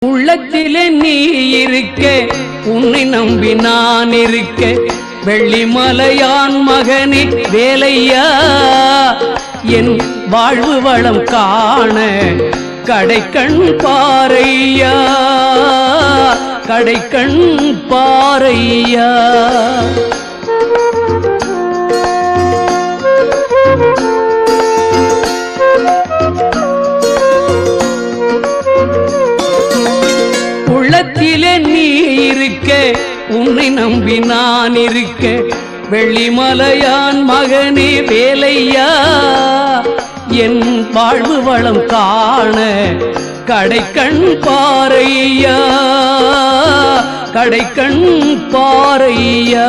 உள்ளத்திலே நீ இருக்க, உன்னை நம்பி நான் இருக்க, வெள்ளிமலையான் மகனே வேலையா, என் வாழ்வு வளம் காண கடைக்கண் பாரையா, கடைக்கண் பாரையா. உள்ளத்திலே நீ இருக்க, உன்னை நம்பி நான் இருக்க, வெள்ளிமலையான் மகனே வேலையா, என் வாழ்வு வளம் காண கடைக்கண் பாரையா, கடைக்கண் பாரையா.